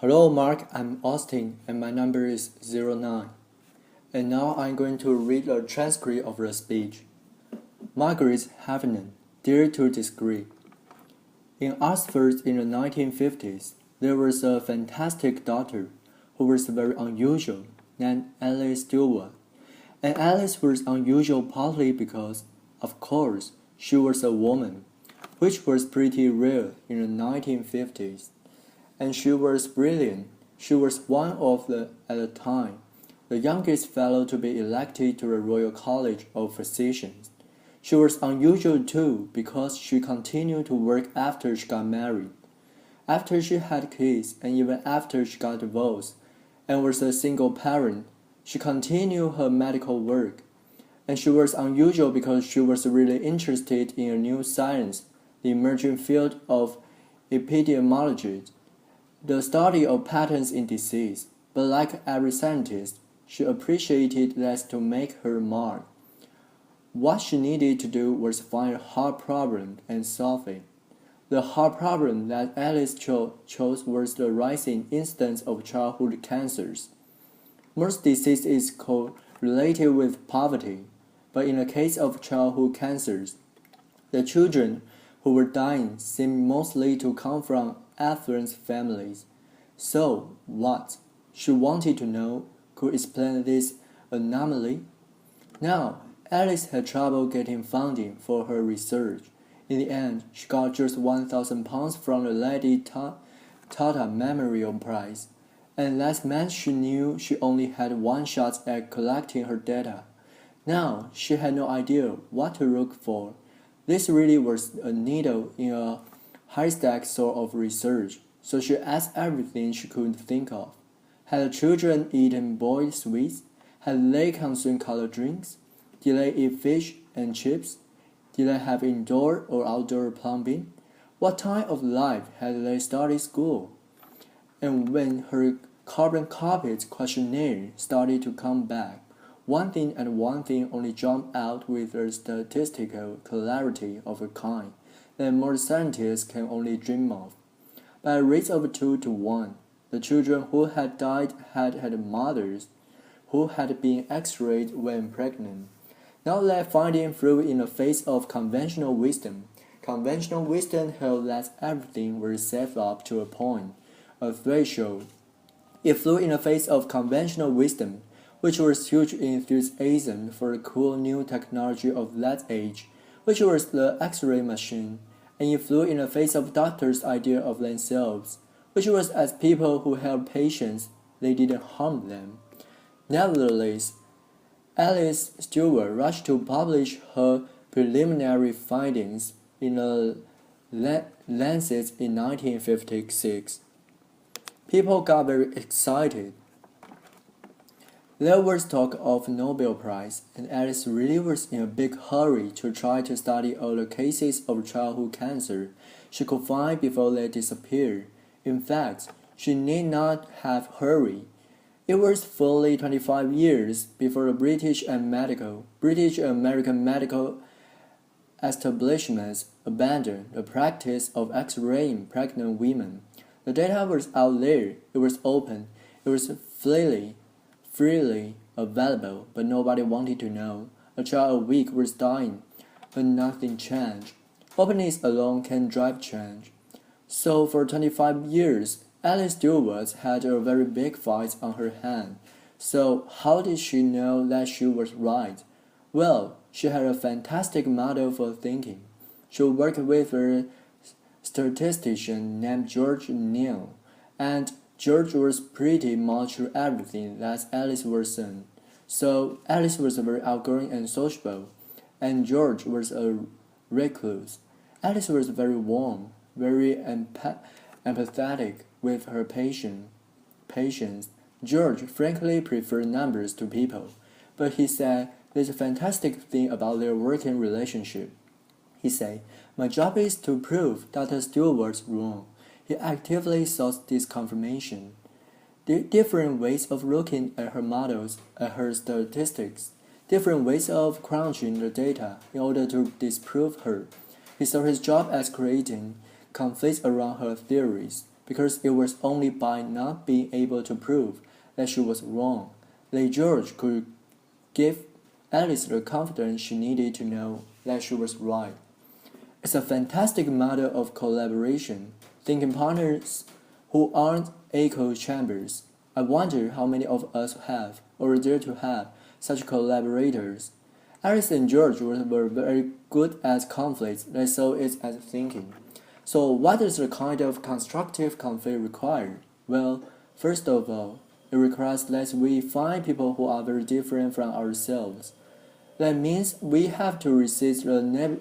Hello Mark, I'm Austin and my number is 09. And now I'm going to read a transcript of the speech. Margaret Heffernan, Dare to Disagree. In Oxford in the 1950s, there was a fantastic doctor who was very unusual, named Alice Stewart. And Alice was unusual partly because, of course, she was a woman, which was pretty rare in the 1950s. And she was brilliant. She was one of at the time, the youngest fellow to be elected to the Royal College of Physicians. She was unusual too because she continued to work after she got married, after she had kids, and even after she got divorced, and was a single parent. She continued her medical work. And she was unusual because she was really interested in a new science, the emerging field of epidemiology, the study of patterns in disease, but like every scientist, she appreciated that to make her mark. What she needed to do was find a hard problem and solve it. The hard problem that Alice chose was the rising incidence of childhood cancers. Most disease is correlated with poverty, but in the case of childhood cancers, the children who were dying seemed mostly to come from affluent families. So, what? She wanted to know could explain this anomaly. Now, Alice had trouble getting funding for her research. In the end, she got just £1,000 from the Lady Tata Memorial Prize, and that meant she knew she only had one shot at collecting her data. Now, she had no idea what to look for. This really was a needle in a haystack sort of research, so she asked everything she could think of. Had the children eaten boiled sweets? Had they consumed colored drinks? Did they eat fish and chips? Did they have indoor or outdoor plumbing? What time of life had they started school? And when her carbon copy questionnaire started to come back, one thing and one thing only jumped out with a statistical clarity of a kind that most scientists can only dream of. By a rate of 2 to 1, the children who had died had mothers who had been x-rayed when pregnant. Now that finding flew in the face of conventional wisdom. Conventional wisdom held that everything was set up to a point, a threshold. It flew in the face of conventional wisdom, which was huge enthusiasm for the cool new technology of that age, which was the X-ray machine, and it flew in the face of doctors' idea of themselves, which was as people who helped patients, they didn't harm them. Nevertheless, Alice Stewart rushed to publish her preliminary findings in the Lancet in 1956. People got very excited. There was talk of Nobel Prize, and Alice really was in a big hurry to try to study all the cases of childhood cancer she could find before they disappeared. In fact, she need not have hurried. It was fully 25 years before the British American medical establishments abandoned the practice of X-raying pregnant women. The data was out there, it was open, it was freely available, but nobody wanted to know. A child a week was dying, but nothing changed. Openness alone can drive change. So for 25 years, Alice Stewart had a very big fight on her hand. So how did she know that she was right? Well, she had a fantastic model for thinking. She worked with a statistician named George Neal, and George was pretty much everything that Alice was saying. So Alice was very outgoing and sociable, and George was a recluse. Alice was very warm, very empathetic with her patients. George frankly preferred numbers to people, but he said there's a fantastic thing about their working relationship. He said, "My job is to prove Dr. Stewart's wrong." He actively sought this confirmation. Different ways of looking at her models, at her statistics, different ways of crunching the data in order to disprove her. He saw his job as creating conflicts around her theories, because it was only by not being able to prove that she was wrong that George could give Alice the confidence she needed to know that she was right. It's a fantastic model of collaboration, thinking partners who aren't echo chambers. I wonder how many of us have, or dare to have, such collaborators. Alice and George were very good at conflicts, they saw it as thinking. So what does the kind of constructive conflict require? Well, first of all, it requires that we find people who are very different from ourselves. That means we have to resist the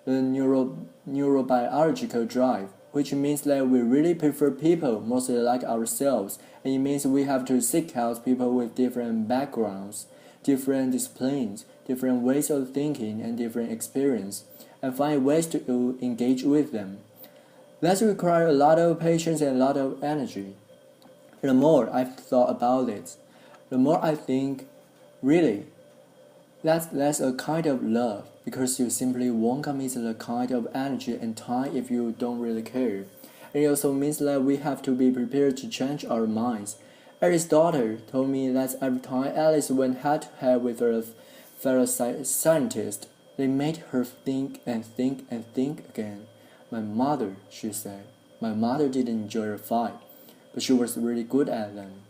neurobiological drive, which means that we really prefer people mostly like ourselves, and it means we have to seek out people with different backgrounds, different disciplines, different ways of thinking, and different experience, and find ways to engage with them. That requires a lot of patience and a lot of energy. The more I've thought about it, the more I think, really, that's a kind of love, because you simply won't commit the kind of energy and time if you don't really care. It also means that we have to be prepared to change our minds. Alice's daughter told me that every time Alice went head-to-head with a fellow scientist, they made her think and think and think again. My mother, she said, my mother didn't enjoy a fight, but she was really good at them.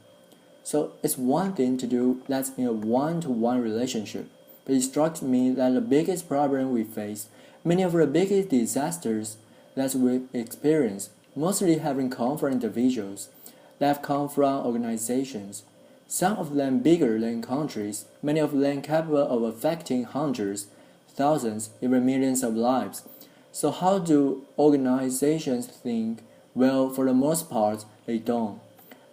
So it's one thing to do that in a one-to-one relationship, but it struck me that the biggest problem we face, many of the biggest disasters that we experience, mostly haven't come from individuals, they have come from organizations, some of them bigger than countries, many of them capable of affecting hundreds, thousands, even millions of lives. So how do organizations think? Well, for the most part, they don't.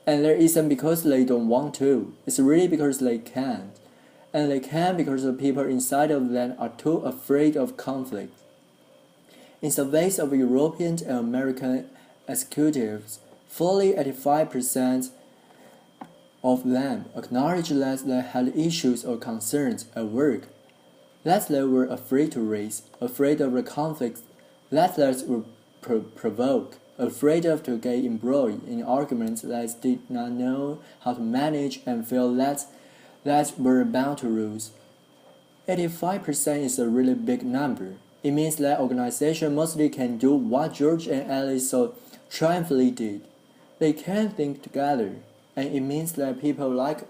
And there isn't because they don't want to, it's really because they can't. And they can't because the people inside of them are too afraid of conflict. In surveys of European and American executives, fully 85% of them acknowledged that they had issues or concerns at work, that they were afraid to raise, afraid of the conflicts that would provoke, afraid of to get embroiled in arguments that did not know how to manage and feel that were bound to lose. 85% is a really big number. It means that organizations mostly can do what George and Alice so triumphantly did. They can think together, and it means that people like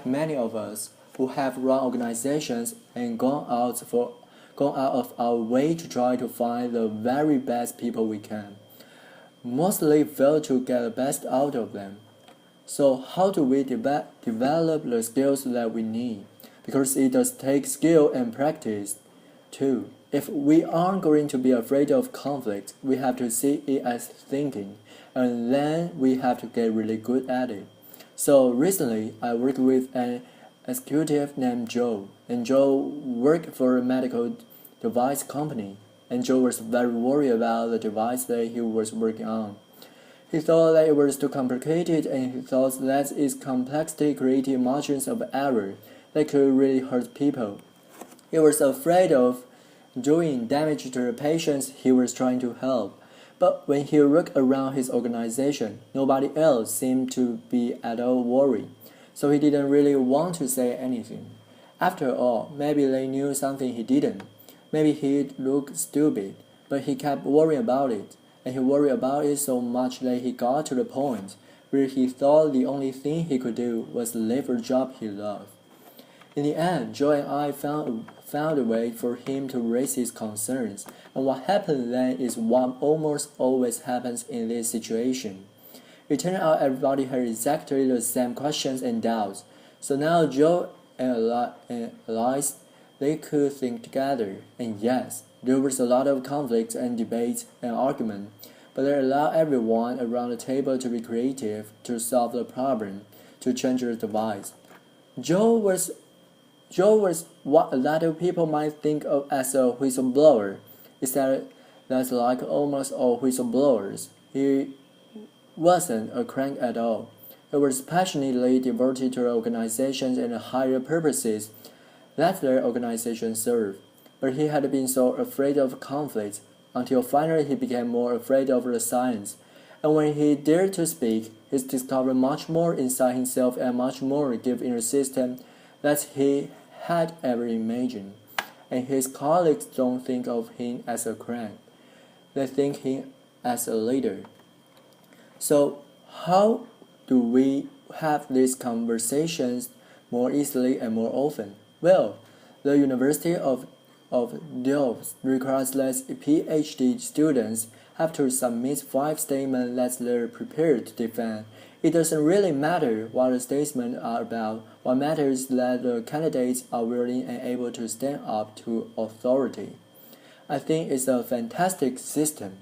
many of us who have run organizations and gone out of our way to try to find the very best people we can, mostly fail to get the best out of them. So how do we develop the skills that we need? Because it does take skill and practice too. If we aren't going to be afraid of conflict, we have to see it as thinking, and then we have to get really good at it. So recently, I worked with an executive named Joe, and Joe worked for a medical device company, and Joe was very worried about the device that he was working on. He thought that it was too complicated, and he thought that its complexity created margins of error that could really hurt people. He was afraid of doing damage to the patients he was trying to help. But when he looked around his organization, nobody else seemed to be at all worried, so he didn't really want to say anything. After all, maybe they knew something he didn't. Maybe he'd look stupid, but he kept worrying about it, and he worried about it so much that he got to the point where he thought the only thing he could do was leave a job he loved. In the end, Joe and I found a way for him to raise his concerns, and what happened then is what almost always happens in this situation. It turned out everybody had exactly the same questions and doubts, so now Joe and Alice, they could think together, and yes, there was a lot of conflict and debate and argument, but they allowed everyone around the table to be creative, to solve the problem, to change the device. Joe was what a lot of people might think of as a whistleblower. That's like almost all whistleblowers. He wasn't a crank at all. He was passionately devoted to the organizations and the higher purposes that their organization served. But he had been so afraid of conflict until finally he became more afraid of the science. And when he dared to speak, he discovered much more inside himself and much more gift in the system that he had ever imagined. And his colleagues don't think of him as a crank. They think him as a leader. So how do we have these conversations more easily and more often? Well, the University of Delft requires that PhD students have to submit 5 statements that they're prepared to defend. It doesn't really matter what the statements are about. What matters is that the candidates are willing and able to stand up to authority. I think it's a fantastic system,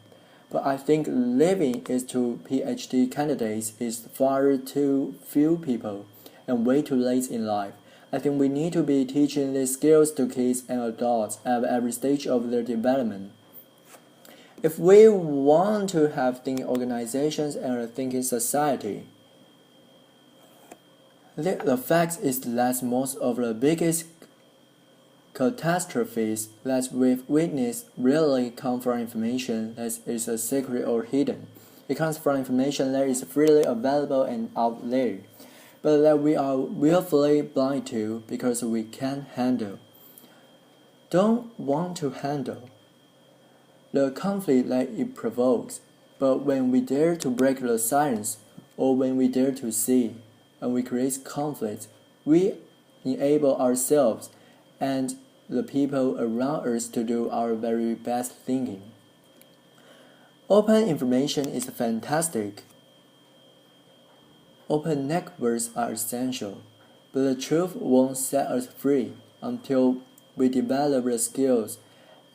but I think leaving it to PhD candidates is far too few people and way too late in life. I think we need to be teaching these skills to kids and adults at every stage of their development. If we want to have thinking organizations and a thinking society, the fact is that most of the biggest catastrophes that we've witnessed rarely come from information that is a secret or hidden. It comes from information that is freely available and out there, but that we are willfully blind to because we can't handle. Don't want to handle the conflict that it provokes, but when we dare to break the silence, or when we dare to see, and we create conflict, we enable ourselves and the people around us to do our very best thinking. Open information is fantastic. Open networks are essential, but the truth won't set us free until we develop the skills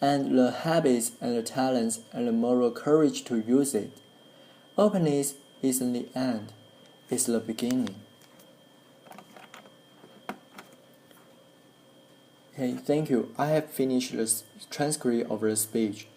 and the habits and the talents and the moral courage to use it. Openness isn't the end, it's the beginning. Okay, thank you. I have finished the transcript of the speech.